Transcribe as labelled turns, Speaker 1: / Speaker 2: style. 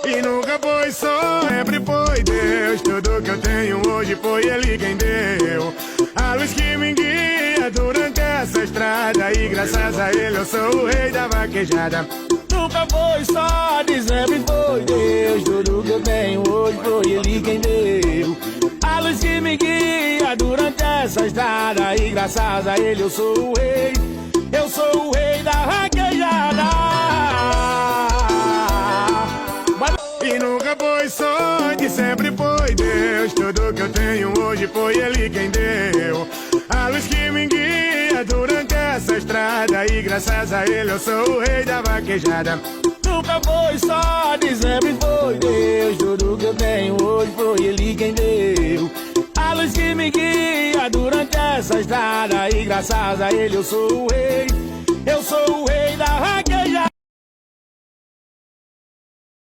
Speaker 1: E nunca foi só, sempre foi Deus. Tudo que eu tenho hoje foi Ele quem deu. A luz que me guia durante essa estrada. E graças a Ele eu sou o rei da vaquejada.
Speaker 2: Nunca foi sorte, sempre foi Deus. Tudo que eu tenho hoje foi Ele quem deu. A luz que me guia durante essa estrada. E graças a Ele eu sou o rei. Eu sou o rei da vaquejada.
Speaker 1: E nunca foi sorte, sempre foi Deus. Tudo que eu tenho hoje foi Ele quem deu. A luz que me guia durante essa estrada. E graças a Ele eu sou o rei da vaquejada.
Speaker 2: Nunca foi sorte, sempre foi Deus. Tudo que eu tenho hoje foi Ele quem deu. A luz que me guia durante essa estrada. E graças a Ele eu sou o rei. Eu sou o rei da vaquejada.